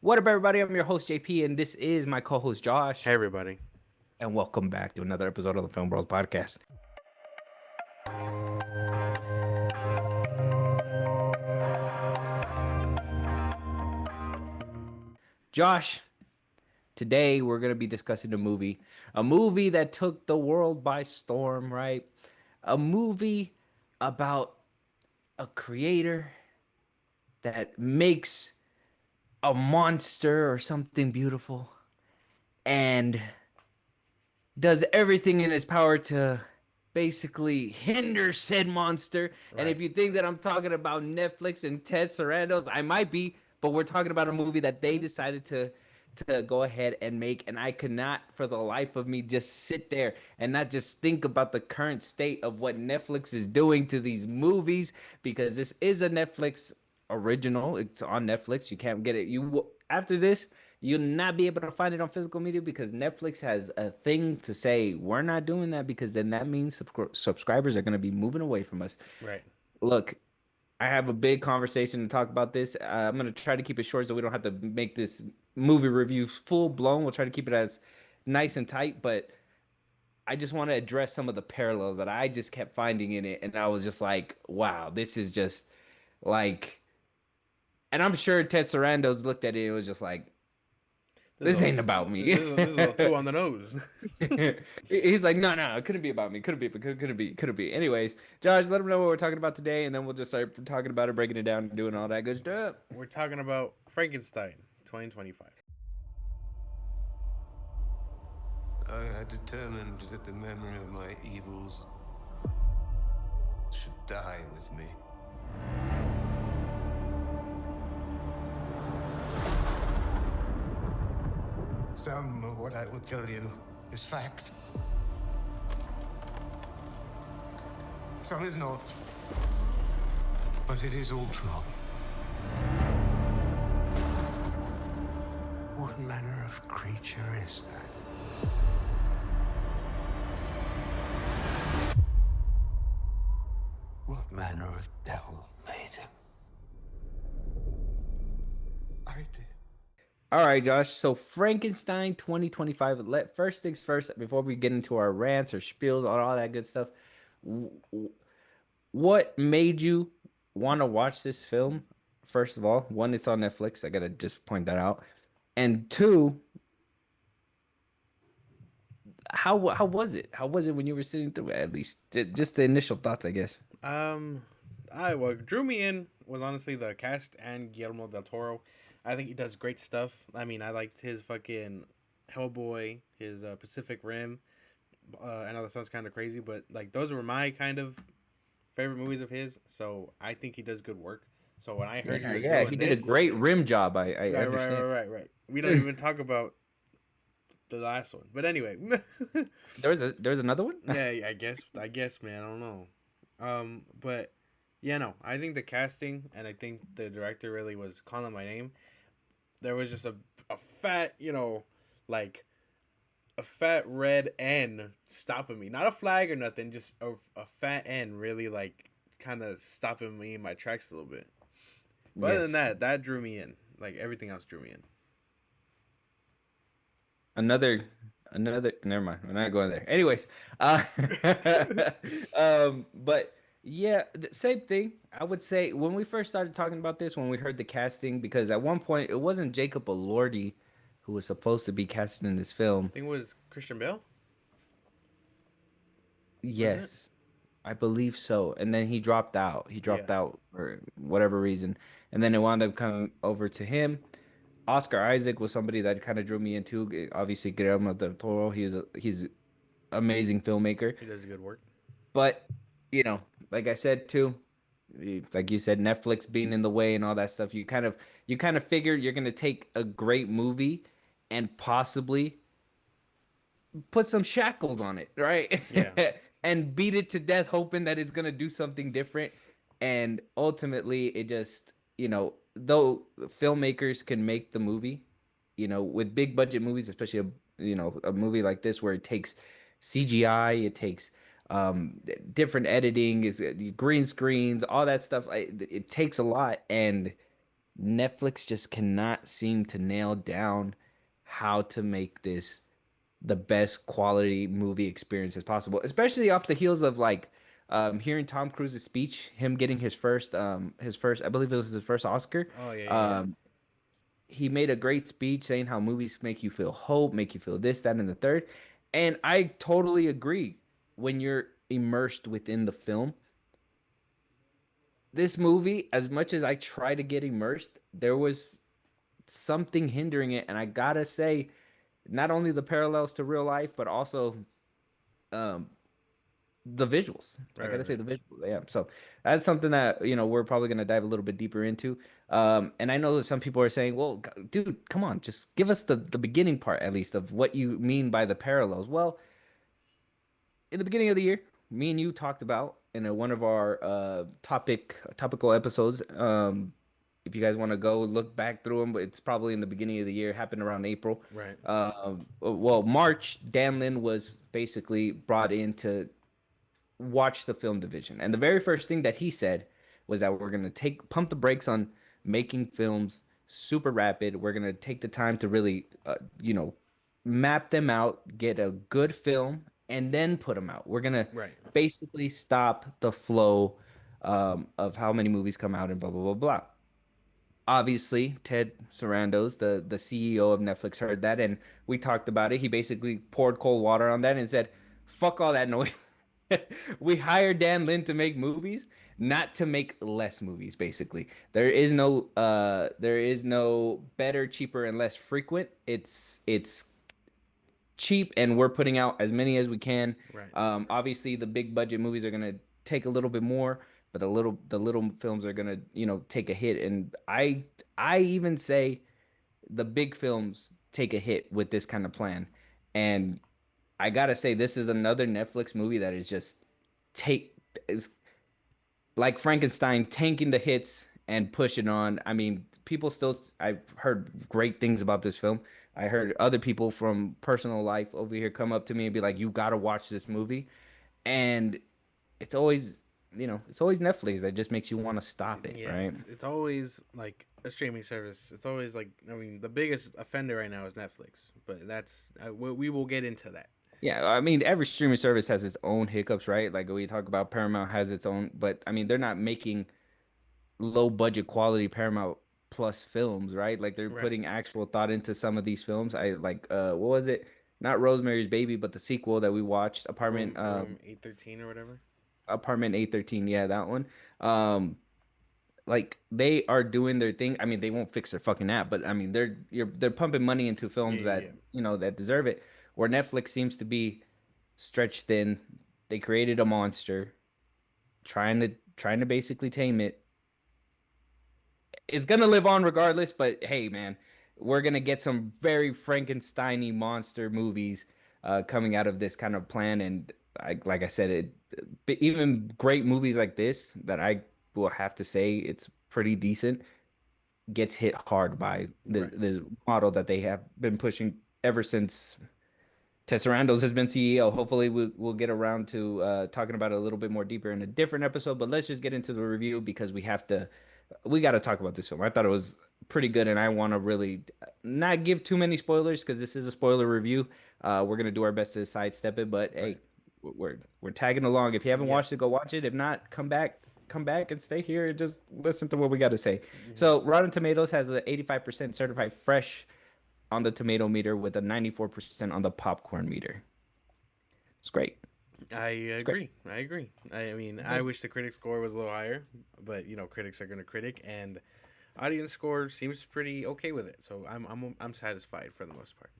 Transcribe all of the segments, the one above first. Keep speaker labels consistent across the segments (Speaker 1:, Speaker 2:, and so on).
Speaker 1: What up, everybody? I'm your host, JP, and this is my co host,
Speaker 2: Hey
Speaker 1: Josh.
Speaker 2: everybody.
Speaker 1: And welcome back to another episode of the FilmBros podcast. Josh, today we're going to be discussing a movie that took the world by storm, right? A movie about a creator that makes a monster or something beautiful and does everything in his power to basically hinder said monster. And
Speaker 2: Right.
Speaker 1: if you think that I'm talking about Netflix and Ted Sarandos, I might be, but we're talking about a movie that they decided to go ahead and make, and I could not for the life of me just sit there and not just think about the current state of what Netflix is doing to these movies, because this is a Netflix original. It's on Netflix. You can't get it. After this, you'll not be able to find it on physical media because Netflix has a thing to say we're not doing that, because then that means subscribers are going to be moving away from us.
Speaker 2: Right.
Speaker 1: Look, I have a big conversation to talk about this. I'm going to try to keep it short so we don't have to make this movie review full blown. We'll try to keep it as nice and tight, but I just want to address some of the parallels that I just kept finding in it. And I was just like, wow, this is just like, and I'm sure Ted Sarandos looked at it. It was just like,
Speaker 2: This is
Speaker 1: this
Speaker 2: a
Speaker 1: ain't about me.
Speaker 2: this is a little too on the nose.
Speaker 1: He's like, no, no, it couldn't be about me. Couldn't be, but could it be? Could it be? Anyways, Josh, let them know what we're talking about today, and then we'll just start talking about it, breaking it down, and doing all that good stuff.
Speaker 2: We're talking about Frankenstein 2025.
Speaker 3: I had determined that the memory of my evils should die with me. Some of what I will tell you is fact. Some is not. But it is all true. What manner of creature is that? What manner of devil made him? I did.
Speaker 1: All right, Josh. So Frankenstein 2025. First things first, before we get into our rants or spiels or all that good stuff. What made you want to watch this film? First of all, one, it's on Netflix. I gotta just point that out. And two, how was it? How was it when you were sitting through it? At least just the initial thoughts, I guess.
Speaker 2: Um, I what drew me in was honestly the cast and Guillermo Del Toro. I think he does great stuff. I mean, I liked his fucking Hellboy, his Pacific Rim. I know that sounds kind of crazy, but like those were my kind of favorite movies of his. So I think he does good work. So when I heard he
Speaker 1: Yeah,
Speaker 2: was
Speaker 1: yeah,
Speaker 2: doing
Speaker 1: he did a
Speaker 2: this,
Speaker 1: great rim job. I
Speaker 2: right, right,
Speaker 1: understand.
Speaker 2: right, right, right. We don't even talk about the last one, but anyway.
Speaker 1: There's another one.
Speaker 2: Yeah, I guess, man. I don't know. But yeah, no. I think the casting and I think the director really was calling my name. There was just a fat, like a fat red N stopping me. Not a flag or nothing, just a fat N really like kind of stopping me in my tracks a little bit. But other than
Speaker 1: Yes.
Speaker 2: that, that drew me in. Like everything else drew me in.
Speaker 1: Another another never mind. We're not going there. Anyways, but yeah, same thing. I would say when we first started talking about this, when we heard the casting, because at one point it wasn't Jacob Elordi who was supposed to be casted in this film.
Speaker 2: I think it was Christian Bale, wasn't it?
Speaker 1: Yes, I believe so. And then he dropped out. He
Speaker 2: Yeah.
Speaker 1: dropped out for whatever reason. And then it wound up coming over to him. Oscar Isaac was somebody that kind of drew me into. Obviously, Guillermo del Toro. He's amazing filmmaker.
Speaker 2: He does good work.
Speaker 1: But like I said too, like you said, Netflix being in the way and all that stuff. You kind of figure you're gonna take a great movie and possibly put some shackles on it, right?
Speaker 2: Yeah.
Speaker 1: And beat it to death, hoping that it's gonna do something different. And ultimately, it just, though filmmakers can make the movie, with big budget movies, especially a movie like this where it takes CGI, it takes different editing, is green screens, all that stuff. It takes a lot, and Netflix just cannot seem to nail down how to make this the best quality movie experience as possible, especially off the heels of like hearing Tom Cruise's speech, him getting his first, I believe it was his first Oscar.
Speaker 2: Oh yeah, yeah, yeah.
Speaker 1: Um, he made a great speech saying how movies make you feel hope, make you feel this, that, and the third. And I totally agree. When you're immersed within the film, this movie, as much as I try to get immersed, there was something hindering it. And I gotta say, not only the parallels to real life, but also um, the visuals. I
Speaker 2: Right, right,
Speaker 1: gotta say
Speaker 2: right.
Speaker 1: the visuals. Yeah. So that's something that, we're probably gonna dive a little bit deeper into. And I know that some people are saying, well, dude, come on, just give us the beginning part at least of what you mean by the parallels. Well, in the beginning of the year, me and you talked about in one of our topical episodes. If you guys want to go look back through them, but it's probably in the beginning of the year, happened around April.
Speaker 2: Right.
Speaker 1: Well, March, Dan Lin was basically brought in to watch the film division. And the very first thing that he said was that we're going to take pump the brakes on making films super rapid. We're going to take the time to really map them out, get a good film and then put them out. We're going to
Speaker 2: Right.
Speaker 1: basically stop the flow of how many movies come out and blah blah blah blah. Obviously, Ted Sarandos, the CEO of Netflix, heard that, and we talked about it. He basically poured cold water on that and said, "Fuck all that noise." We hired Dan Lin to make movies, not to make less movies. Basically, there is no better, cheaper, and less frequent. It's cheap, and we're putting out as many as we can.
Speaker 2: Right.
Speaker 1: Obviously, the big budget movies are gonna take a little bit more, but the little films are gonna take a hit. And I even say the big films take a hit with this kind of plan. And I gotta say, this is another Netflix movie that is just take is like Frankenstein tanking the hits and pushing on. I mean, people still, I've heard great things about this film. I heard other people from personal life over here come up to me and be like, "You gotta watch this movie," and it's always, it's always Netflix that just makes you want to stop it,
Speaker 2: Yeah,
Speaker 1: right?
Speaker 2: it's always like a streaming service. It's always like, I mean, the biggest offender right now is Netflix, but that's we will get into that.
Speaker 1: Yeah, I mean, every streaming service has its own hiccups, right? Like we talk about Paramount has its own, but I mean, they're not making low budget quality Paramount Plus films, right? Like they're
Speaker 2: Right.
Speaker 1: putting actual thought into some of these films. I like what was it? Not Rosemary's Baby, but the sequel that we watched,
Speaker 2: Room 813 or whatever.
Speaker 1: Apartment 813. Yeah, that one. Um like they are doing their thing. I mean, they won't fix their fucking app, but I mean, they're pumping money into
Speaker 2: Yeah,
Speaker 1: films
Speaker 2: yeah,
Speaker 1: that,
Speaker 2: yeah.
Speaker 1: that deserve it. Where Netflix seems to be stretched thin. They created a monster trying to basically tame it. It's gonna live on regardless. But hey, man, we're gonna get some very Frankensteiny monster movies coming out of this kind of plan. And like I said, but even great movies like this that I will have to say it's pretty decent gets hit hard by the
Speaker 2: Right.
Speaker 1: the model that they have been pushing ever since Tesserandos has been CEO. Hopefully, we'll get around to talking about it a little bit more deeper in a different episode. But let's just get into the review because we got to talk about this film. I thought it was pretty good, and I want to really not give too many spoilers because this is a spoiler review. We're gonna do our best to sidestep it, but
Speaker 2: Right.
Speaker 1: hey, we're tagging along. If you haven't
Speaker 2: Yeah.
Speaker 1: watched it, go watch it. If not, come back and stay here and just listen to what we got to say.
Speaker 2: Hmm.
Speaker 1: So, Rotten Tomatoes has a 85% certified fresh on the tomato meter with a 94% on the popcorn meter. It's great.
Speaker 2: I
Speaker 1: It's great.
Speaker 2: agree. I agree. I mean, I
Speaker 1: Yeah.
Speaker 2: wish the critic score was a little higher, but critics are gonna critic, and audience score seems pretty okay with it. So I'm satisfied for the most part.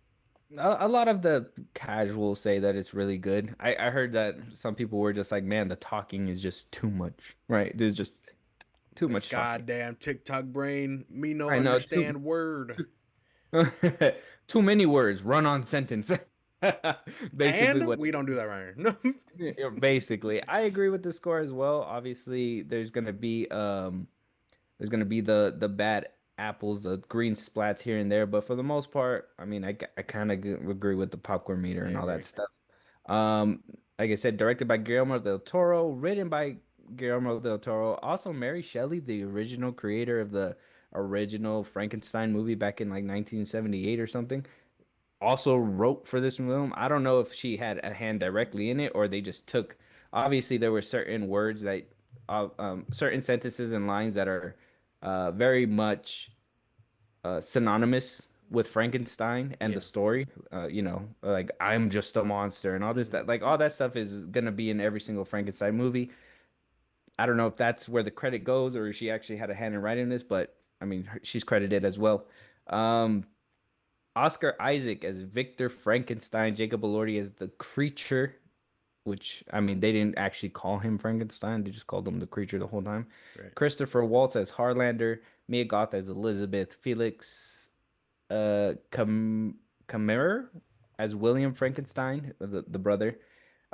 Speaker 1: A lot of the casuals say that it's really good. I heard that some people were just like, man, the talking is just too much, right? There's just too
Speaker 2: Like
Speaker 1: much talking.
Speaker 2: goddamn TikTok brain, me no
Speaker 1: I know,
Speaker 2: understand word.
Speaker 1: too many words, run on sentence. Basically,
Speaker 2: And
Speaker 1: what
Speaker 2: we don't do that right here. No.
Speaker 1: yeah, basically, I agree with the score as well. Obviously, there's gonna be the bad apples, the green splats here and there, but for the most part, I mean, I kind of agree with the popcorn meter
Speaker 2: I
Speaker 1: and all that
Speaker 2: agree.
Speaker 1: stuff. Like I said, directed by Guillermo del Toro, written by Guillermo del Toro. Also, Mary Shelley, the original creator of the original Frankenstein movie back in like 1978 or something, also wrote for this film. I don't know if she had a hand directly in it or they just took. Obviously, there were certain words that, certain sentences and lines that are very much synonymous with Frankenstein and the
Speaker 2: Yeah.
Speaker 1: story. Like I'm just a monster and all this
Speaker 2: Hmm.
Speaker 1: that like all that stuff is gonna be in every single Frankenstein movie. I don't know if that's where the credit goes or she actually had a hand in writing this, but I mean she's credited as well. Um, Oscar Isaac as Victor Frankenstein, Jacob Elordi as the creature, which I mean they didn't actually call him Frankenstein, they just called him the creature the whole time.
Speaker 2: Right.
Speaker 1: Christopher Waltz as Harlander, Mia Goth as Elizabeth, Felix Kammerer as William Frankenstein, the brother,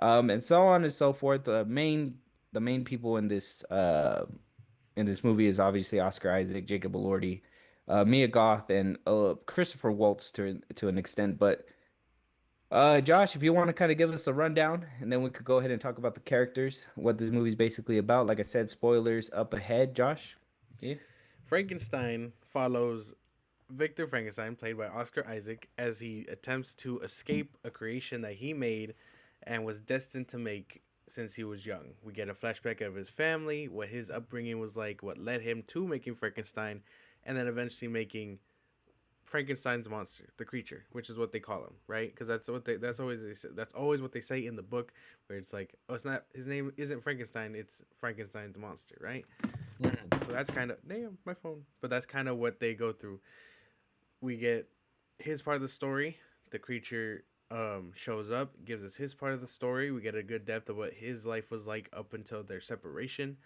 Speaker 1: and so on and so forth. The main people in this movie is obviously Oscar Isaac, Jacob Elordi, Mia Goth, and Christopher Waltz to an extent. But Josh, if you want to kind of give us a rundown, and then we could go ahead and talk about the characters, what this movie's basically about. Like I said, spoilers up ahead. Josh, yeah.
Speaker 2: Frankenstein follows Victor Frankenstein, played by Oscar Isaac, as he attempts to escape a creation that he made and was destined to make since he was young. We get a flashback of his family, what his upbringing was like, what led him to making Frankenstein, and then eventually making Frankenstein's monster, the creature, which is what they call him, right? Because that's always what they say in the book, where it's like, oh, it's not his name isn't Frankenstein, it's Frankenstein's monster, right? So that's kind of damn my phone, but that's kind of what they go through. We get his part of the story. The creature shows up, gives us his part of the story. We get a good depth of what his life was like up until their separation,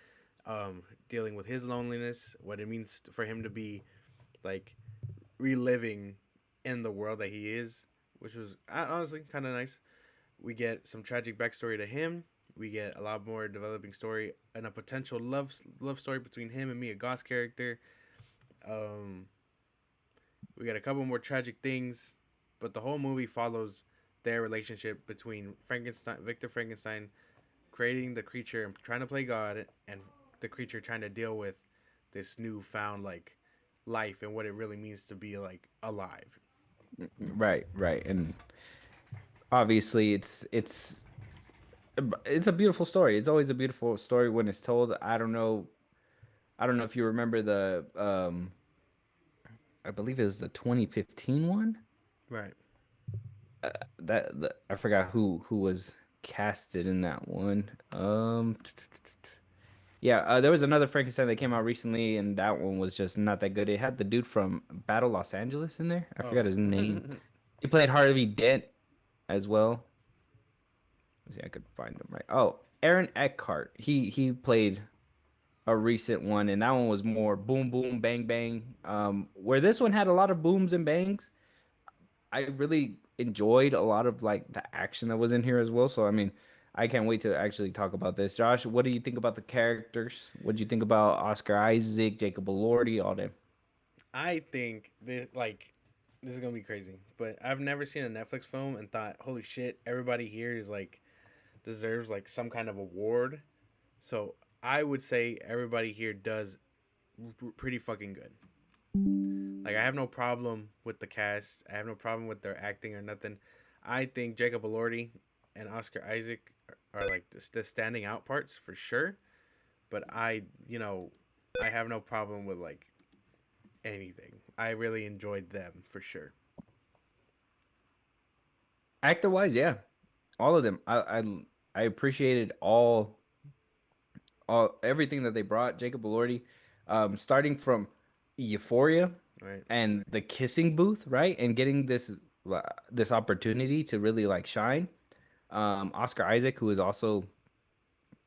Speaker 2: dealing with his loneliness, what it means for him to be like reliving in the world that he is, which was honestly kind of nice. We get some tragic backstory to him. We get a lot more developing story and a potential love story between him and Mia Goth's character. Um, we got a couple more tragic things, but the whole movie follows their relationship between Victor Frankenstein, creating the creature and trying to play God, and the creature trying to deal with this newfound like life and what it really means to be like alive.
Speaker 1: Right, right, and obviously it's a beautiful story. It's always a beautiful story when it's told. I don't know if you remember I believe it was the 2015 one.
Speaker 2: Right.
Speaker 1: I forgot who was casted in that one. Yeah, there was another Frankenstein that came out recently, and that one was just not that good. It had the dude from Battle Los Angeles in there. I forgot
Speaker 2: Oh.
Speaker 1: his name. He played Harvey Dent as well. Let's see, I could find him right. Oh, Aaron Eckhart. He played a recent one, and that one was more boom boom bang bang. Where this one had a lot of booms and bangs. I really enjoyed a lot of like the action that was in here as well. So I mean, I can't wait to actually talk about this. Josh, what do you think about the characters? What do you think about Oscar Isaac, Jacob Elordi, all them?
Speaker 2: I think that like this is gonna be crazy, but I've never seen a Netflix film and thought, holy shit, everybody here is like deserves like some kind of award. So I would say everybody here does pretty fucking good. Like I have no problem with the cast. I have no problem with their acting or nothing. I think Jacob Elordi and Oscar Isaac are like the standing out parts for sure. But I have no problem with like anything. I really enjoyed them for sure.
Speaker 1: Actor wise, yeah, all of them. I appreciated all everything that they brought. Jacob Elordi, starting from Euphoria
Speaker 2: Right.
Speaker 1: and the kissing booth, right, and getting this opportunity to really like shine. Oscar Isaac, who is also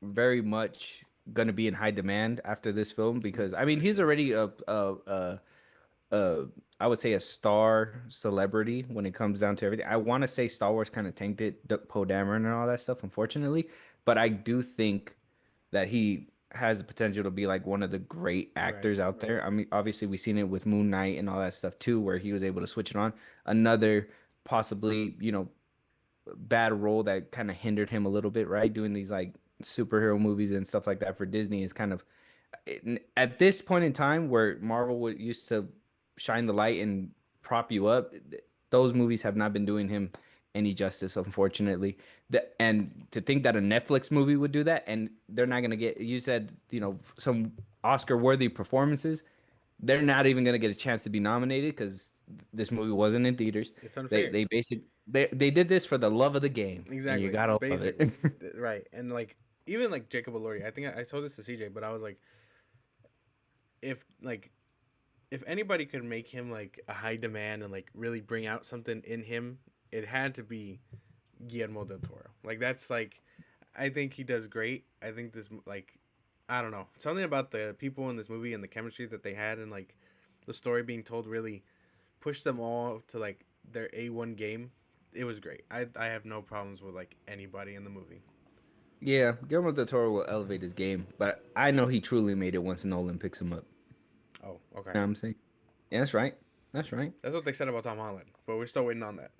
Speaker 1: very much going to be in high demand after this film because I mean
Speaker 2: For
Speaker 1: he's
Speaker 2: sure.
Speaker 1: already a I would say a star celebrity when it comes down to everything. I want to say Star Wars kind of tainted Poe Dameron and all that stuff, unfortunately, but I do think that he has the potential to be like one of the great
Speaker 2: Right.
Speaker 1: actors out there. I mean, obviously we've seen it with Moon Knight and all that stuff too, where he was able to switch it on. Another possibly, bad role that kind of hindered him a little bit, right? Doing these like superhero movies and stuff like that for Disney is kind of At this point in time where Marvel would used to shine the light and prop you up, those movies have not been doing him any justice, unfortunately. And to think that a Netflix movie would do that, and they're not gonna get, you said, some Oscar-worthy performances, they're not even gonna get a chance to be nominated because this movie wasn't in theaters.
Speaker 2: It's
Speaker 1: They
Speaker 2: unfair.
Speaker 1: they basic they did this for the love of the game, and you
Speaker 2: Exactly.
Speaker 1: gotta love it.
Speaker 2: Basically. Right. And like even like Jacob Elordi, I think I told this to CJ, but I was like, if like if anybody could make him like a high demand and like really bring out something in him, it had to be Guillermo del Toro. Like that's like, I think he does great. I think this like, I don't know, something about the people in this movie and the chemistry that they had and like the story being told really pushed them all to like their A1 game. It was great. I have no problems with like anybody in the movie.
Speaker 1: Yeah, Guillermo del Toro will elevate his game, but I know he truly made it once Nolan picks him up.
Speaker 2: Oh, okay.
Speaker 1: You know what I'm saying? Yeah, that's right. That's right.
Speaker 2: That's what they said about Tom Holland, but we're still waiting on that.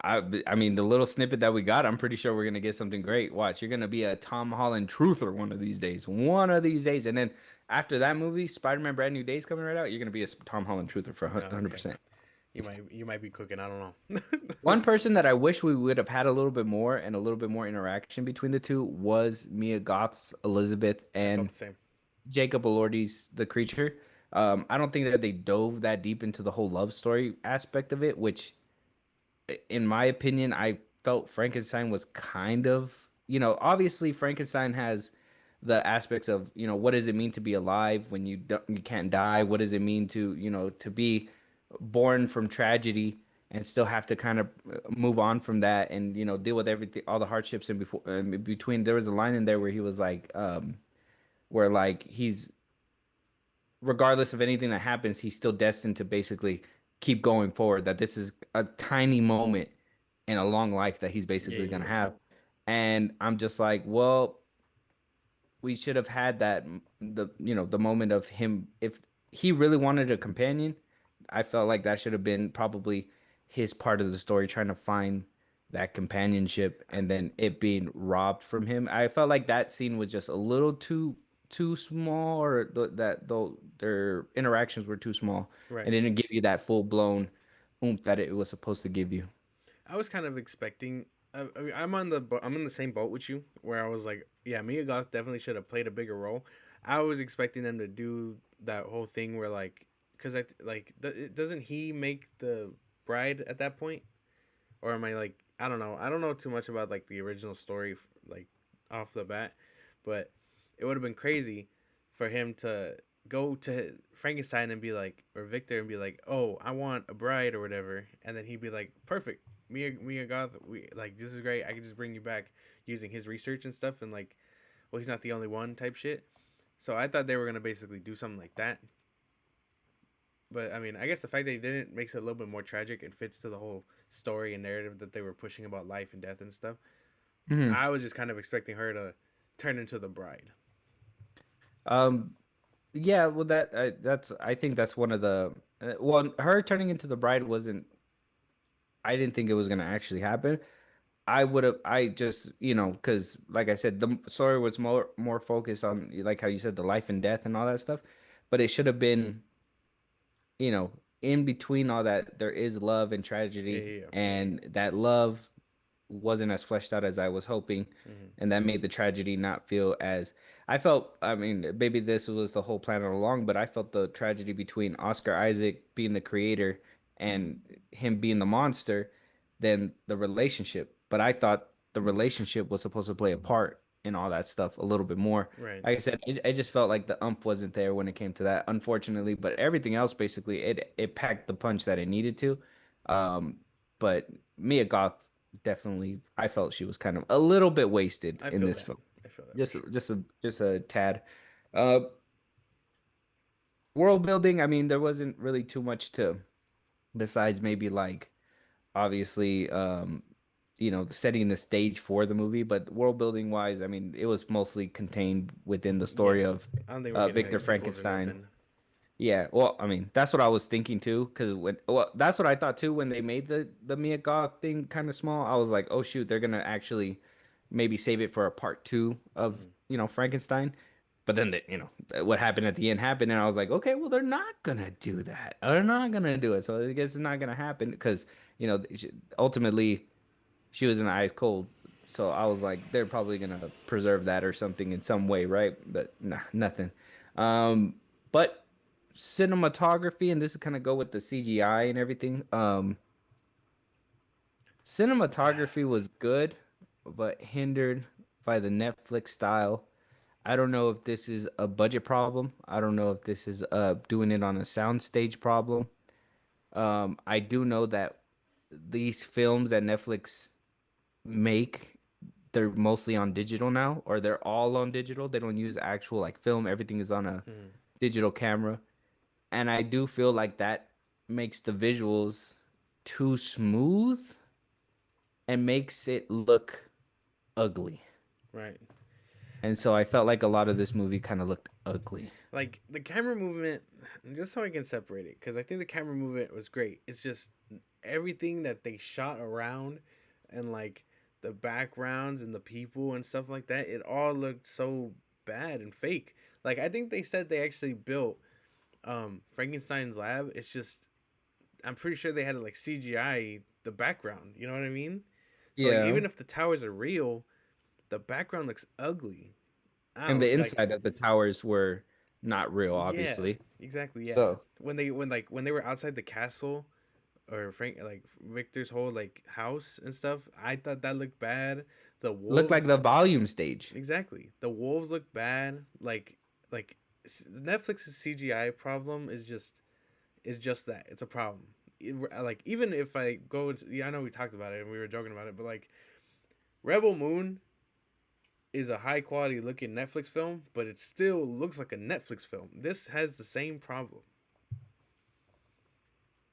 Speaker 1: I mean, the little snippet that we got, I'm pretty sure we're gonna get something great. Watch, you're gonna be a Tom Holland truther one of these days. One of these days, and then after that movie, Spider-Man: Brand New Day is coming right out. You're gonna be a Tom Holland truther for
Speaker 2: Okay.
Speaker 1: 100%.
Speaker 2: You might be cooking. I don't know.
Speaker 1: One person that I wish we would have had a little bit more and a little bit more interaction between the two was Mia Goth's Elizabeth
Speaker 2: I felt
Speaker 1: and
Speaker 2: the same.
Speaker 1: Jacob Elordi's The Creature. I don't think that they dove that deep into the whole love story aspect of it, which, in my opinion, I felt Frankenstein was kind of, obviously Frankenstein has the aspects of, what does it mean to be alive when you can't die? What does it mean to, to be born from tragedy and still have to kind of move on from that and, deal with everything, all the hardships in between. There was a line in there where he was like, where like he's regardless of anything that happens, he's still destined to basically keep going forward. That this is a tiny moment in a long life that he's
Speaker 2: Yeah,
Speaker 1: basically
Speaker 2: yeah,
Speaker 1: gonna
Speaker 2: yeah.
Speaker 1: have. And I'm just like, well, we should have had that the moment of him if he really wanted a companion. I felt like that should have been probably his part of the story, trying to find that companionship and then it being robbed from him. I felt like that scene was just a little too small, or that though their interactions were too small and
Speaker 2: Right.
Speaker 1: didn't give you that full blown oomph that it was supposed to give you.
Speaker 2: I was kind of expecting. I'm in the same boat with you, where I was like, yeah, Mia Goth definitely should have played a bigger role. I was expecting them to do that whole thing where like, cause doesn't he make the bride at that point, or am I like, I don't know. I don't know too much about like the original story, like off the bat, but it would have been crazy for him to go to Frankenstein and be like, or Victor and be like, oh, I want a bride or whatever, and then he'd be like, perfect, Mia Goth, we like this is great. I can just bring you back using his research and stuff, and like, well, he's not the only one type shit. So I thought they were gonna basically do something like that. But I mean, I guess the fact that he didn't makes it a little bit more tragic and fits to the whole story and narrative that they were pushing about life and death and stuff.
Speaker 1: Mhm.
Speaker 2: I was just kind of expecting her to turn into the bride.
Speaker 1: Um, yeah, well, I think that's one of the well, her turning into the bride wasn't. I didn't think it was gonna actually happen. I just, because like I said, the story was more focused on, like how you said, the life and death and all that stuff, but it should have been, you know, in between all that, there is love and
Speaker 2: Yeah,
Speaker 1: tragedy,
Speaker 2: yeah, yeah.
Speaker 1: and that love wasn't as fleshed out as I was hoping,
Speaker 2: Mm-hmm.
Speaker 1: and that made the tragedy not feel as I felt. I mean, maybe this was the whole plan all along, but I felt the tragedy between Oscar Isaac being the creator and him being the monster, than the relationship. But I thought the relationship was supposed to play a part in all that stuff a little bit more.
Speaker 2: Right.
Speaker 1: Like I said, I just felt like the umph wasn't there when it came to that, unfortunately. But everything else, basically, it packed the punch that it needed to. Um, but Mia Goth definitely, I felt she was kind of a little bit wasted
Speaker 2: I
Speaker 1: in
Speaker 2: feel
Speaker 1: this
Speaker 2: that.
Speaker 1: film.
Speaker 2: I feel that for
Speaker 1: Just
Speaker 2: sure.
Speaker 1: just a tad. Uh, World building, I mean, there wasn't really too much to besides maybe like obviously setting the stage for the movie, but world building wise, I mean, it was mostly contained within the
Speaker 2: Yeah.
Speaker 1: story of
Speaker 2: I don't think we're getting
Speaker 1: Victor
Speaker 2: like sequels or
Speaker 1: Frankenstein.
Speaker 2: nothing.
Speaker 1: Yeah, well, I mean, that's what I was thinking too, because that's what I thought too when they made the Mia Goth thing kind of small. I was like, oh shoot, they're gonna actually maybe save it for a part two of,
Speaker 2: Mm-hmm.
Speaker 1: Frankenstein. But then what happened at the end happened, and I was like, okay, well they're not gonna do that. They're not gonna do it. So I guess it's not gonna happen because ultimately she was in the ice cold. So I was like, they're probably gonna preserve that or something in some way, right? But nah, nothing. But cinematography, and this is kind of go with the CGI and everything. Cinematography was good, but hindered by the Netflix style. I don't know if this is a budget problem. I don't know if this is doing it on a soundstage problem. I do know that these films that Netflix make, they're mostly on digital now, or they're all on digital. They don't use actual like film. Everything is on a
Speaker 2: Mm-hmm.
Speaker 1: digital camera. And I do feel like that makes the visuals too smooth and makes it look ugly.
Speaker 2: Right.
Speaker 1: And so I felt like a lot of this movie kind of looked ugly.
Speaker 2: Like the camera movement, just so I can separate it, because I think the camera movement was great. It's just everything that they shot around, and like the backgrounds and the people and stuff like that. It all looked so bad and fake. Like I think they said they actually built Frankenstein's lab. It's just I'm pretty sure they had to like CGI the background. You know what I mean? So like
Speaker 1: Yeah.
Speaker 2: even if the towers are real, the background looks ugly. I
Speaker 1: And the
Speaker 2: don't like.
Speaker 1: inside of the towers were not real,
Speaker 2: Yeah,
Speaker 1: obviously.
Speaker 2: exactly. Yeah,
Speaker 1: So
Speaker 2: when they were outside the castle or Frank like Victor's whole like house and stuff, I thought that looked bad. The
Speaker 1: looked like the
Speaker 2: wolves,
Speaker 1: volume stage.
Speaker 2: exactly. The wolves look bad. Like Netflix's CGI problem is just that. It's a problem. Like even if I go, yeah, I know we talked about it and we were joking about it, but like Rebel Moon is a high quality looking Netflix film, but it still looks like a Netflix film. This has the same problem.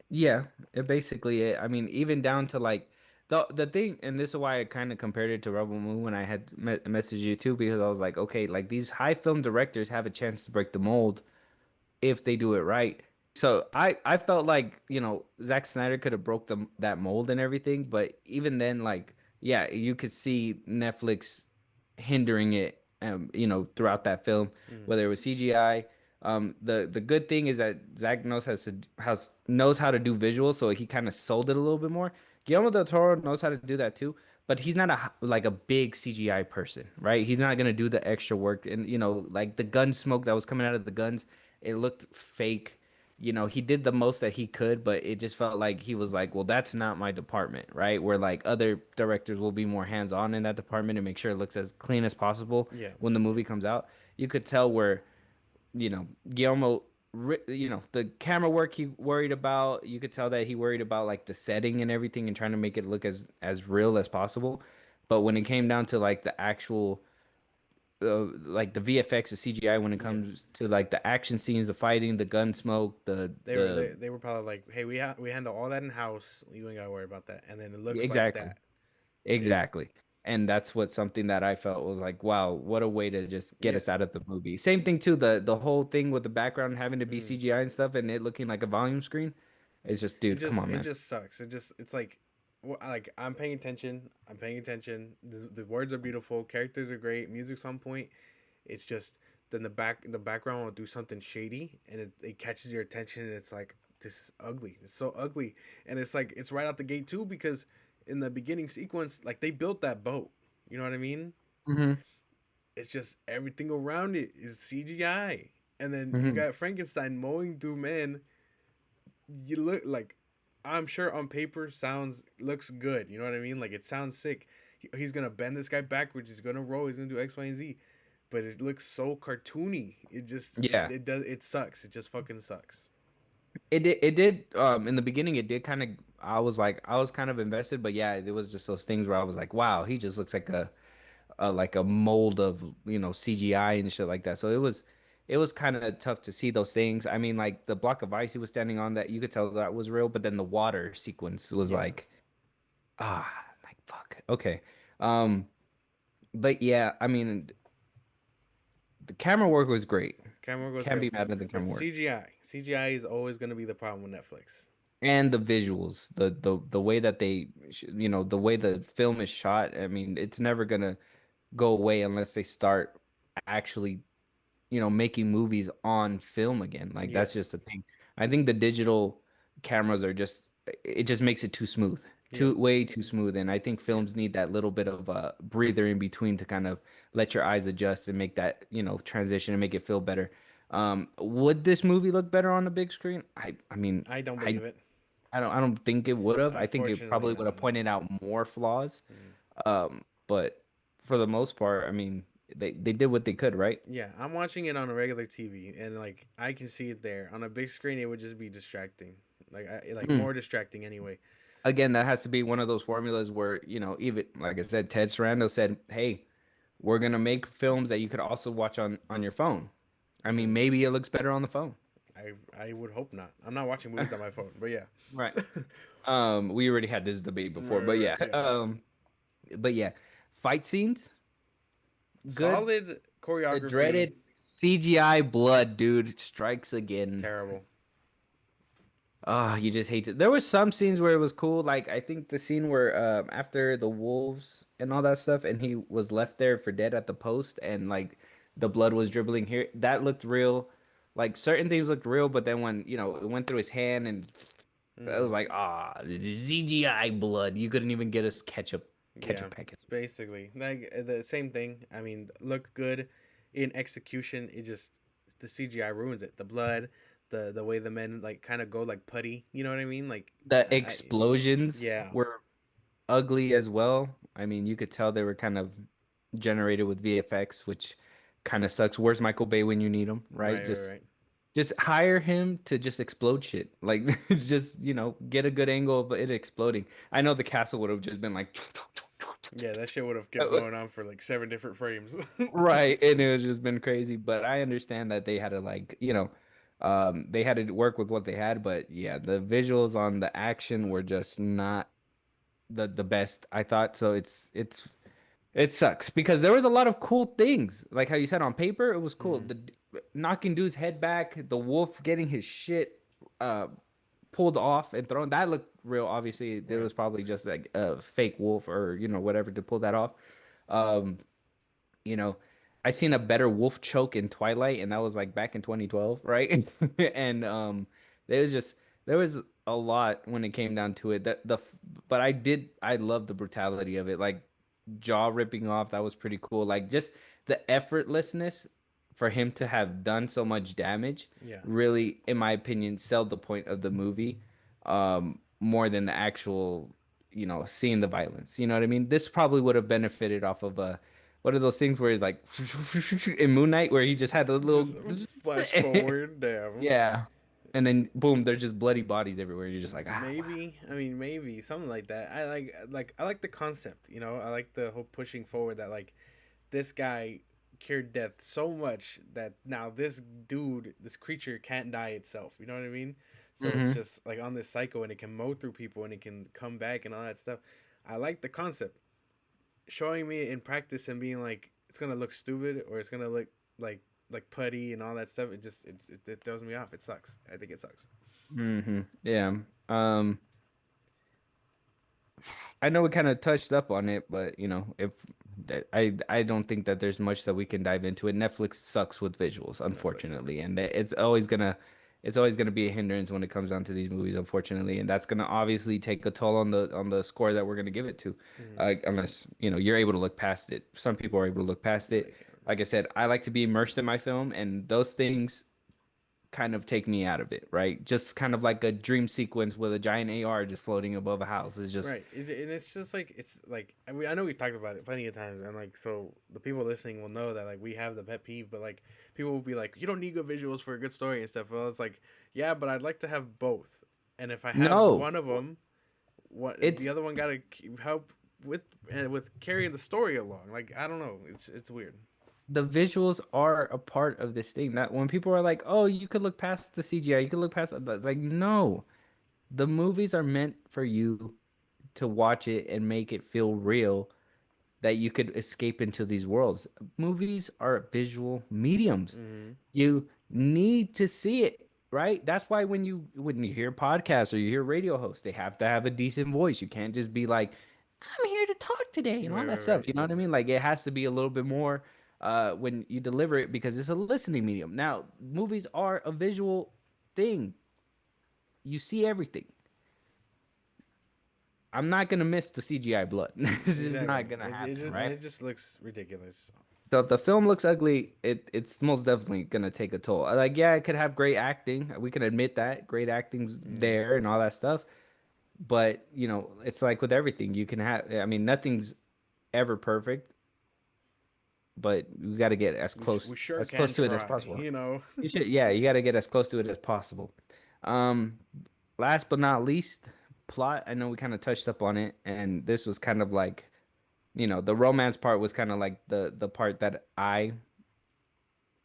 Speaker 1: Yeah, I mean, even down to like the thing, and this is why I kind of compared it to Rebel Moon when I had messaged you too, because I was like, okay, like these high film directors have a chance to break the mold if they do it right. So I felt like, Zack Snyder could have broke that mold and everything, but even then, like, yeah, you could see Netflix hindering it, throughout that film,
Speaker 2: Mm.
Speaker 1: whether it was CGI. The good thing is that Zach knows how to do visuals, so he kind of sold it a little bit more. Guillermo del Toro knows how to do that too, but he's not like a big CGI person, right? He's not gonna do the extra work, and like the gun smoke that was coming out of the guns, it looked fake. He did the most that he could, but it just felt like he was like, well, that's not my department, right? Where like other directors will be more hands-on in that department and make sure it looks as clean as possible
Speaker 2: Yeah.
Speaker 1: when the movie comes out. You could tell where, Guillermo, the camera work he worried about, you could tell that he worried about like the setting and everything and trying to make it look as real as possible. But when it came down to like the actual like the VFX or CGI when it
Speaker 2: Yeah.
Speaker 1: comes to like the action scenes, the fighting, the gun smoke,
Speaker 2: They were probably like, hey, we handle all that in house. You ain't gotta worry about that. And then it looks like
Speaker 1: exactly,
Speaker 2: that. It
Speaker 1: exactly. And that's what something that I felt was like, wow, what a way to just get
Speaker 2: yeah.
Speaker 1: us out of the movie. Same thing too, the whole thing with the background having to be
Speaker 2: Mm.
Speaker 1: CGI and stuff and it looking like a volume screen. It's just, dude, come on,
Speaker 2: It
Speaker 1: man.
Speaker 2: just sucks. It's like I'm paying attention. I'm paying attention. The words are beautiful. Characters are great. Music's on point. It's just then the background will do something shady and it catches your attention and it's like this is ugly. It's so ugly and it's like it's right out the gate too because in the beginning sequence like they built that boat. You know what I mean?
Speaker 1: Hmm.
Speaker 2: It's just everything around it is CGI. And then you
Speaker 1: Hmm.
Speaker 2: got Frankenstein mowing through men. You look like I'm sure on paper sounds looks good. You know what I mean? Like it sounds sick. He's gonna bend this guy backwards. He's gonna roll. He's gonna do X, Y, and Z. But it looks so cartoony.
Speaker 1: Yeah.
Speaker 2: It does it sucks. It just fucking sucks.
Speaker 1: It did in the beginning it did kind of I was kind of invested, but yeah, it was just those things where I was like, wow, he just looks like a mold of CGI and shit like that. So it was kind of tough to see those things. I mean, like the block of ice he was standing on, that you could tell that was real, but then the water sequence was
Speaker 2: Yeah,
Speaker 1: like, ah, like fuck. Okay. Um, but yeah, I mean, the camera work was great.
Speaker 2: camera goes
Speaker 1: Can't
Speaker 2: great,
Speaker 1: be mad at the
Speaker 2: but
Speaker 1: camera work.
Speaker 2: CGI is always gonna be the problem with Netflix.
Speaker 1: and the visuals, the way that the way the film is shot. I mean, it's never gonna go away unless they start actually, making movies on film again. Like
Speaker 2: Yeah,
Speaker 1: that's just a thing. I think the digital cameras are just it just makes it too smooth.
Speaker 2: yeah,
Speaker 1: Way too smooth. And I think
Speaker 2: yeah.
Speaker 1: films need that little bit of a breather in between to kind of let your eyes adjust and make that, transition and make it feel better. Would this movie look better on the big screen? I mean,
Speaker 2: I don't
Speaker 1: I
Speaker 2: believe it.
Speaker 1: I don't think it would have. I think it
Speaker 2: Unfortunately,
Speaker 1: probably would
Speaker 2: no,
Speaker 1: have
Speaker 2: no.
Speaker 1: pointed out more flaws.
Speaker 2: Mm.
Speaker 1: But for the most part, I mean, they did what they could, right?
Speaker 2: Yeah, I'm watching it on a regular TV, and like I can see it there. On a big screen, it would just be distracting. Like
Speaker 1: Mm.
Speaker 2: more distracting anyway.
Speaker 1: Again, that has to be one of those formulas where, even like I said, Ted Sarandos said, "Hey, we're gonna make films that you could also watch on your phone." I mean,
Speaker 2: Mm.
Speaker 1: maybe it looks better on the phone.
Speaker 2: I would hope not. I'm not watching movies on my phone, but yeah.
Speaker 1: Right. We already had this debate before, but
Speaker 2: Right,
Speaker 1: yeah.
Speaker 2: yeah.
Speaker 1: But yeah, fight scenes, good.
Speaker 2: Solid
Speaker 1: The
Speaker 2: choreography,
Speaker 1: dreaded CGI blood, dude, strikes again.
Speaker 2: terrible.
Speaker 1: Ah, you just hate it. There was some scenes where it was cool. Like I think the scene where after the wolves and all that stuff, and he was left there for dead at the post, and like the blood was dribbling here. That looked real. Like certain things looked real, but then when it went through his hand, and it was
Speaker 2: Mm,
Speaker 1: like the CGI blood. You couldn't even get us
Speaker 2: yeah,
Speaker 1: ketchup packets.
Speaker 2: basically like the same thing. I mean, look good in execution. It just the CGI ruins it. The blood, the way the men like kind of go like putty. You know what I mean? Like,
Speaker 1: The
Speaker 2: I
Speaker 1: explosions
Speaker 2: yeah,
Speaker 1: were ugly as well. I mean, you could tell they were kind of generated with VFX, which kind of sucks. Where's Michael Bay when you need him, right?
Speaker 2: right, right,
Speaker 1: Just
Speaker 2: right.
Speaker 1: just hire him to just explode shit. Like just, get a good angle of it exploding. I know the castle would have just been like
Speaker 2: Yeah, that shit would have kept going on for like 7 different frames.
Speaker 1: right, and it would just been crazy, but I understand that they had to they had to work with what they had, but yeah, the visuals on the action were just not the best I thought. So it sucks because there was a lot of cool things. Like how you said on paper, it was cool.
Speaker 2: Mm,
Speaker 1: The knocking dude's head back, the wolf getting his shit uh pulled off and thrown. That looked real. Obviously, there
Speaker 2: right.
Speaker 1: was probably just like a fake wolf or whatever to pull that off. Um, you know, I seen a better wolf choke in Twilight, and that was like back in 2012, right? And there was just there was a lot when it came down to it. But I love the brutality of it, like jaw ripping off. That was pretty cool. Like just the effortlessness for him to have done so much damage,
Speaker 2: Yeah.
Speaker 1: really, in my opinion, sold the point of the movie, more than the actual, seeing the violence. You know what I mean? This probably would have benefited off of a what are those things where he's like in Moon Knight where he just had a little
Speaker 2: Just flash forward. Damn.
Speaker 1: yeah, and then boom, there's just bloody bodies everywhere. You're just like, wow.
Speaker 2: Maybe. I mean, maybe something like that. I like the concept. You know, I like the whole pushing forward that like this guy cured death so much that now this dude, this creature can't die itself. You know what I mean? So it's
Speaker 1: Hmm.
Speaker 2: just like on this cycle and it can mow through people and it can come back and all that stuff. I like the concept. Showing me in practice and being like it's gonna look stupid or it's gonna look like putty and all that stuff. It throws me off. It sucks. I think it sucks.
Speaker 1: Yeah. Um, I know we kind of touched up on it, but if that I don't think that there's much that we can dive into it. Netflix sucks with visuals,
Speaker 2: Netflix sucks.
Speaker 1: unfortunately, and it's always gonna be a hindrance when it comes down to these movies, unfortunately, and that's gonna obviously take a toll on the score that we're gonna give it to,
Speaker 2: Mm,
Speaker 1: unless you're able to look past it. Some people are able to look past
Speaker 2: they
Speaker 1: it. Like I said, I like to be immersed in my film, and those things kind of take me out of it, right? Just kind of like a dream sequence with a giant AR just floating above a house is just.
Speaker 2: Right, and it's just like I know we've talked about it plenty of times, and like so the people listening will know that like we have the pet peeve, but like people will be like, you don't need good visuals for a good story and stuff. Well, it's like yeah, but I'd like to have both, and if I have
Speaker 1: No,
Speaker 2: one of them, what the
Speaker 1: it's
Speaker 2: other one got to help with with carrying the story along. Like I don't know, it's weird.
Speaker 1: the visuals are a part of this thing that when people are like, "Oh, you could look past the CGI, you could look past that," like, no, the movies are meant for you to watch it and make it feel real, that you could escape into these worlds. Movies are visual mediums.
Speaker 2: Mm-hmm.
Speaker 1: You need to see it. right? That's why when you hear podcasts or you hear radio hosts, they have to have a decent voice. You can't just be like, "I'm here to talk today," and all
Speaker 2: Right,
Speaker 1: that
Speaker 2: right,
Speaker 1: stuff.
Speaker 2: right.
Speaker 1: You know what I mean? Like it has to be a little bit more when you deliver it because it's a listening medium. Now, movies are a visual thing. You see everything. I'm not gonna miss the CGI blood. It's just
Speaker 2: Exactly.
Speaker 1: not gonna
Speaker 2: It
Speaker 1: happen,
Speaker 2: just and
Speaker 1: right?
Speaker 2: it just looks ridiculous.
Speaker 1: So if the film looks ugly, it's most definitely gonna take a toll. Like, yeah, it could have great acting. We can admit that great acting's
Speaker 2: Mm.
Speaker 1: there and all that stuff. But it's like with everything. You can have. I mean, nothing's ever perfect, but you got to get
Speaker 2: We sure
Speaker 1: as
Speaker 2: can
Speaker 1: close to it as
Speaker 2: try,
Speaker 1: possible.
Speaker 2: you know.
Speaker 1: You should, yeah, you got to get as close to it as possible. Um, Last but not least, plot. I know we kind of touched up on it, and this was kind of like, the romance part was kind of like the part that I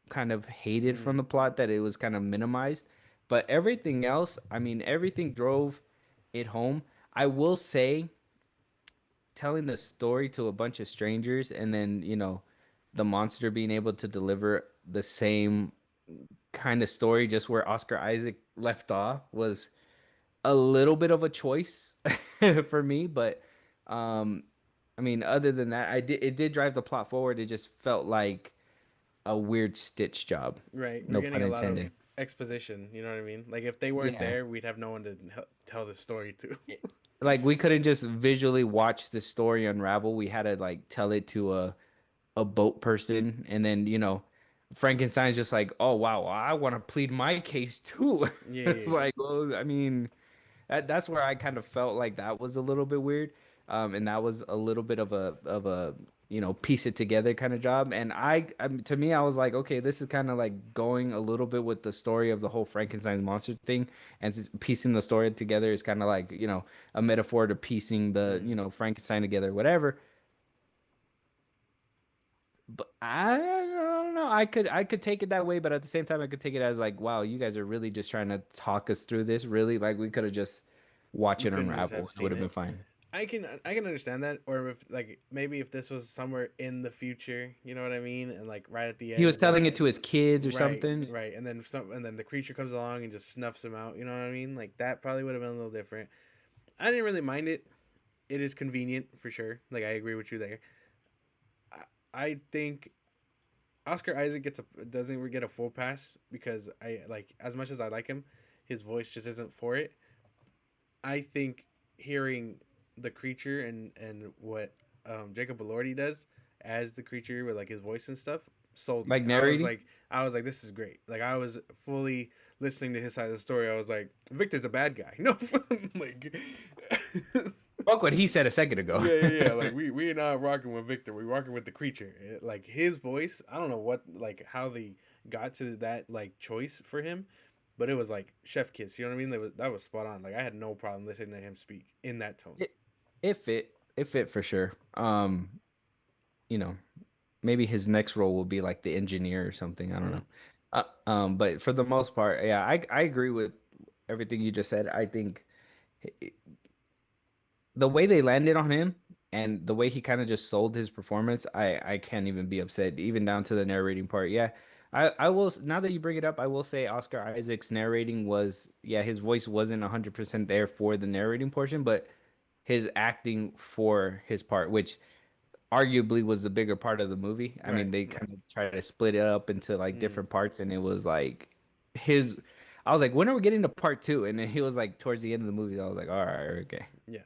Speaker 1: kind of hated
Speaker 2: Mm.
Speaker 1: from the plot, that it was kind of minimized. But everything else, I mean, everything drove it home. I will say, telling the story to a bunch of strangers and then, the monster being able to deliver the same kind of story just where Oscar Isaac left off was a little bit of a choice for me, but um I mean, other than that, it did drive the plot forward. It just felt like a weird stitch job.
Speaker 2: Right. We're
Speaker 1: No
Speaker 2: getting
Speaker 1: pun
Speaker 2: a lot of
Speaker 1: intended.
Speaker 2: exposition. You know what I mean? Like if they weren't
Speaker 1: Yeah.
Speaker 2: there, we'd have no one to tell the story to.
Speaker 1: Like we couldn't just visually watch the story unravel. We had to like tell it to a boat person, and then Frankenstein's just like, oh wow, I want to plead my case too.
Speaker 2: Yeah,
Speaker 1: It's
Speaker 2: yeah,
Speaker 1: like, well, I mean, that's where I kind of felt like that was a little bit weird, and that was a little bit of a piece it together kind of job. And to me, I was like, okay, this is kind of like going a little bit with the story of the whole Frankenstein monster thing, and piecing the story together is kind of like a metaphor to piecing the
Speaker 2: yeah.
Speaker 1: Frankenstein together, whatever. But I don't know. I could take it that way, but at the same time, I could take it as like, wow, you guys are really just trying to talk us through this. Really, like we could have just watched
Speaker 2: We
Speaker 1: it
Speaker 2: couldn't just
Speaker 1: unravel.
Speaker 2: have
Speaker 1: It would
Speaker 2: seen
Speaker 1: have been
Speaker 2: it.
Speaker 1: fine.
Speaker 2: I can understand that, or if like maybe if this was somewhere in the future, you know what I mean, and like right at the
Speaker 1: He was
Speaker 2: end,
Speaker 1: telling it to his kids or
Speaker 2: right,
Speaker 1: something.
Speaker 2: right, and then the creature comes along and just snuffs him out. You know what I mean? Like that probably would have been a little different. I didn't really mind it. It is convenient for sure. Like I agree with you there. I think Oscar Isaac doesn't get a full pass because I like as much as I like him, his voice just isn't for it. I think hearing the creature and what Jacob Elordi does as the creature with like his voice and stuff sold me.
Speaker 1: Like narrating.
Speaker 2: I was like, this is great. Like I was fully listening to his side of the story. I was like, Victor's a bad guy. No, like,
Speaker 1: Fuck what he said a second ago.
Speaker 2: yeah. Like we not rocking with Victor. We rocking with the creature. Like his voice. I don't know what like how they got to that like choice for him, but it was like chef kiss. You know what I mean? That was spot on. Like I had no problem listening to him speak in that tone.
Speaker 1: It, it fit for sure. You know, maybe his next role will be like the engineer or something. I don't
Speaker 2: Mm-hmm.
Speaker 1: know. But for the most part, yeah, I agree with everything you just said. I think the way they landed on him and the way he kind of just sold his performance, I can't even be upset, even down to the narrating part. Yeah, I will. Now that you bring it up, I will say Oscar Isaac's narrating was, yeah, his voice wasn't 100% there for the narrating portion, but his acting for his part, which arguably was the bigger part of the movie. I
Speaker 2: Right.
Speaker 1: mean, they kind of try to split it up into like
Speaker 2: Mm.
Speaker 1: different parts, and it was like his. I was like, when are we getting to part two? And then he was like, towards the end of the movie, I was like, all right, okay.
Speaker 2: Yeah.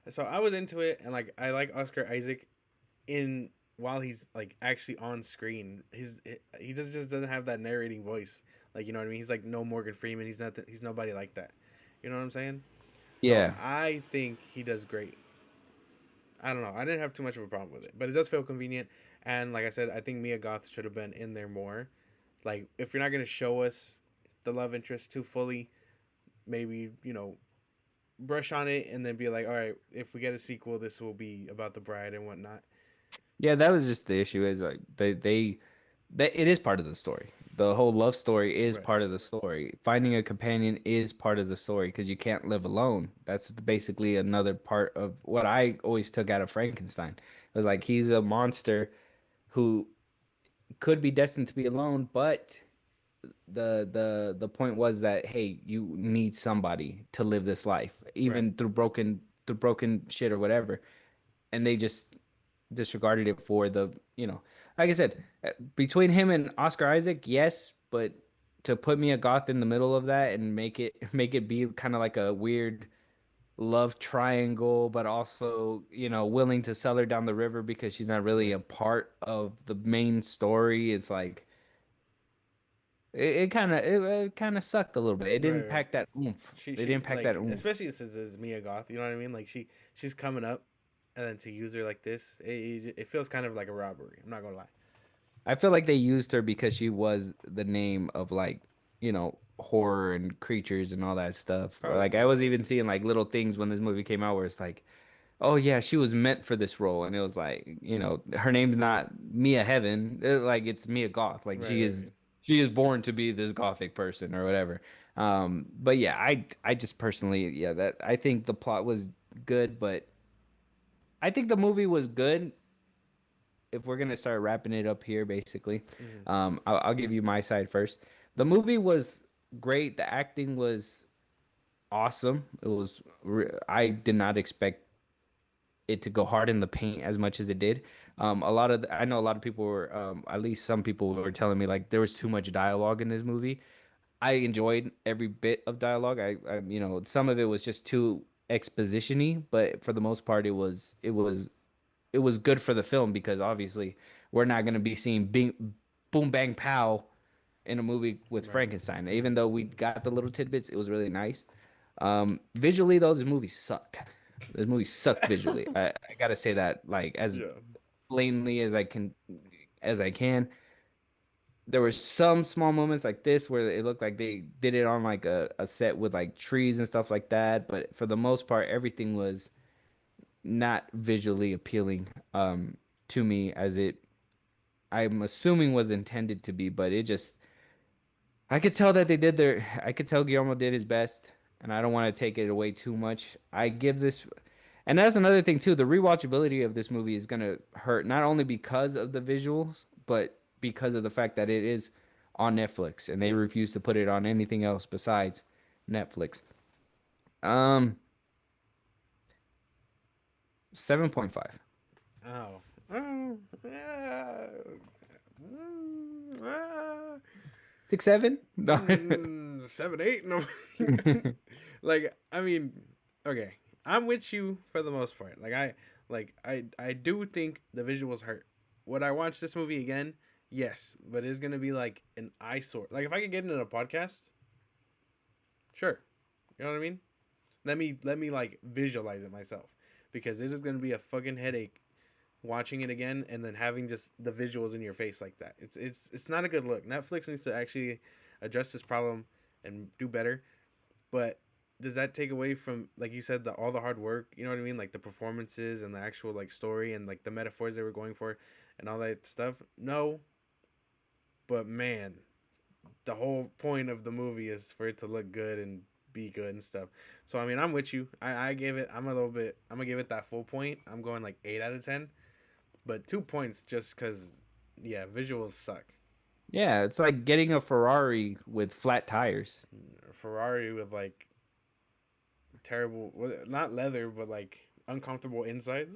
Speaker 2: So I was into it, and like I like Oscar Isaac in while he's like actually on screen. He just doesn't have that narrating voice. Like you know what I mean? He's like no Morgan Freeman. He's nobody like that. You know what I'm saying? So
Speaker 1: Yeah.
Speaker 2: I think he does great. I don't know. I didn't have too much of a problem with it, but it does feel convenient. And like I said, I think Mia Goth should have been in there more. Like if you're not gonna show us the love interest too fully, maybe brush on it and then be like, all right, if we get a sequel, this will be about the bride and whatnot.
Speaker 1: Yeah, that was just the issue is like that it is part of the story. The whole love story is
Speaker 2: Right.
Speaker 1: part of the story. Finding a companion is part of the story because you can't live alone. That's basically another part of what I always took out of Frankenstein. It was like he's a monster who could be destined to be alone, but the point was that hey, you need somebody to live this life,
Speaker 2: Right.
Speaker 1: even through broken shit or whatever, and they just disregarded it for the like I said, between him and Oscar Isaac, yes, but to put Mia Goth in the middle of that and make it be kind of like a weird love triangle, but also, willing to sell her down the river because she's not really
Speaker 2: Right.
Speaker 1: a part of the main story. It's like it kind of sucked a little bit. It didn't
Speaker 2: Right. Right.
Speaker 1: pack that oomph. It
Speaker 2: She
Speaker 1: didn't pack that
Speaker 2: like,
Speaker 1: oomph.
Speaker 2: especially since it's Mia Goth. You know what I mean? Like she's coming up, and then to use her like this, it feels kind of like a robbery. I'm not gonna lie.
Speaker 1: I feel like they used her because she was the name of like, horror and creatures and all that stuff. Like I
Speaker 2: Probably.
Speaker 1: was even seeing like little things when this movie came out where it's like, oh yeah, she was meant for this role, and it was like, her name's not Mia Heaven, like it's Mia Goth, like
Speaker 2: Right. Right.
Speaker 1: she is born to be this gothic person or whatever. But yeah, I just personally, yeah, that I think the plot was good, but I think the movie was good. If we're gonna start wrapping it up here, basically,
Speaker 2: Mm-hmm.
Speaker 1: I'll give you my side first. The movie was great. The acting was awesome. I did not expect it to go hard in the paint as much as it did. I know a lot of people were, at least some people were telling me like there was too much dialogue in this movie. I enjoyed every bit of dialogue. Some of it was just too exposition-y, but for the most part, it was good for the film because obviously we're not going to be seeing boom bang pow in a movie with
Speaker 2: Right.
Speaker 1: Frankenstein. Even though we got the little tidbits, it was really nice. Visually though, this movie sucked. This movie sucked visually. I gotta say that like as
Speaker 2: Yeah.
Speaker 1: plainly as I can. There were some small moments like this where it looked like they did it on like a set with like trees and stuff like that, but for the most part, everything was not visually appealing to me as it I'm assuming was intended to be, but it just I could tell that I could tell Guillermo did his best, and I don't want to take it away too much. I give this, and that's another thing too. The rewatchability of this movie is gonna hurt not only because of the visuals, but because of the fact that it is on Netflix and they refuse to put it on anything else besides Netflix. Um, 7.5.
Speaker 2: Oh. Oh. Yeah. Ah.
Speaker 1: 6, 7? No.
Speaker 2: 7, 8. No. Like, I mean, okay. I'm with you for the most part. I do think the visuals hurt. Would I watch this movie again? Yes, but it's gonna be like an eyesore. Like if I could get into a podcast, sure. You know what I mean? Let me like visualize it myself because it is gonna be a fucking headache watching it again and then having just the visuals in your face like that. It's not a good look. Netflix needs to actually address this problem and do better. But does that take away from, like you said, all the hard work? You know what I mean, like the performances and the actual like story and like the metaphors they were going for, and all that stuff? No, but man, the whole point of the movie is for it to look good and be good and stuff. So I mean, I'm with you. I gave it. I'm a little bit. I'm gonna give it that full point. I'm going like 8 out of 10, but 2 points just because, yeah, visuals suck.
Speaker 1: Yeah, it's like getting a Ferrari with flat tires.
Speaker 2: Ferrari with like terrible, not leather, but like uncomfortable insides.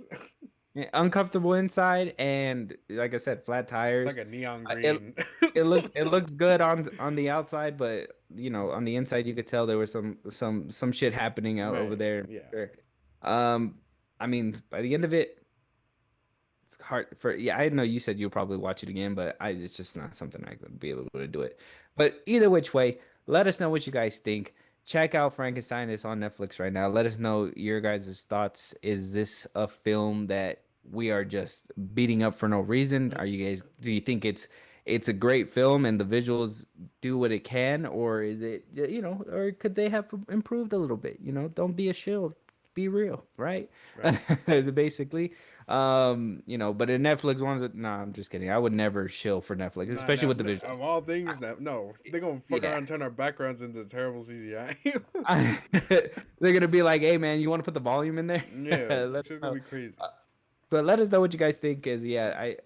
Speaker 1: Yeah, uncomfortable inside and like I said, flat
Speaker 2: It's
Speaker 1: tires.
Speaker 2: like a neon
Speaker 1: Uh, It
Speaker 2: green.
Speaker 1: it looks good on the outside, but on the inside you could tell there was some shit happening out over
Speaker 2: Right.
Speaker 1: there.
Speaker 2: Yeah.
Speaker 1: Sure. Um, I mean, by the end of it, it's hard for yeah. I know you said you'll probably watch it again, but it's just not something I could be able to do it. But either which way, let us know what you guys think. Check out Frankenstein. It's on Netflix right now. Let us know your guys' thoughts. Is this a film that we are just beating up for no reason? Do you think it's a great film and the visuals do what it can, or is it or could they have improved a little bit? Don't be a shill, be real, right?
Speaker 2: Right.
Speaker 1: Basically. But in Netflix ones, nah, I'm just kidding. I would never shill for Netflix,
Speaker 2: Not
Speaker 1: especially with the
Speaker 2: Netflix.
Speaker 1: visuals.
Speaker 2: Of all things, no. They're gonna fuck
Speaker 1: Yeah.
Speaker 2: around and turn our backgrounds into terrible CGI.
Speaker 1: They're gonna be like, "Hey, man, you want to put the volume in there?"
Speaker 2: Yeah,
Speaker 1: Let us
Speaker 2: shit's gonna
Speaker 1: know.
Speaker 2: be crazy.
Speaker 1: Uh, but let us know what you guys think. Is yeah, I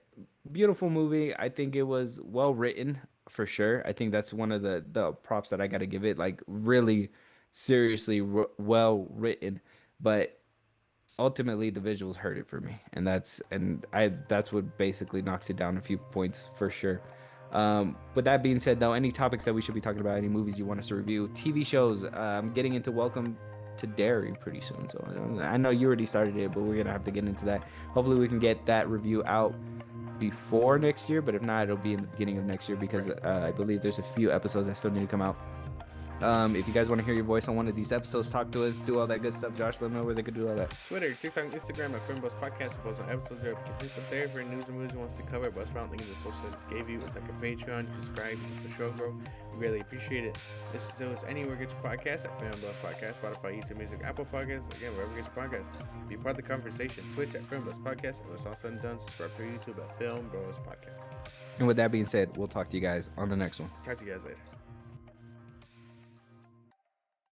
Speaker 1: beautiful movie. I think it was well written. for sure. I think that's one of the props that I got to give it. Like really seriously well written, but ultimately the visuals hurt it for me, and that's what basically knocks it down a few points for sure. With that being said, though, any topics that we should be talking about, any movies you want us to review, TV shows, I'm getting into Welcome to Derry pretty soon, so I know you already started it, but we're gonna have to get into that. Hopefully we can get that review out before next year, but if not, it'll be in the beginning of next year because I believe there's a few episodes that still need to come out. If you guys want to hear your voice on one of these episodes, talk to us, do all that good stuff. Josh, let them know where they could do all that.
Speaker 2: Twitter, TikTok, Instagram at FilmBros Podcast. We post on episodes there. Hit us up there for news and movies you want us to cover. But around link in the social I just gave you. It's like a Patreon. You subscribe, you the show grow. We really appreciate it. Listen to us anywhere you get your podcast at FilmBros Podcast, Spotify, YouTube Music, Apple Podcasts. Again, wherever you get your podcast. Be part of the conversation. Twitch at FilmBros Podcast. And when it's all said and done, subscribe to our YouTube at FilmBros Podcast.
Speaker 1: And with that being said, we'll talk to you guys on the next one.
Speaker 2: Talk to you guys later.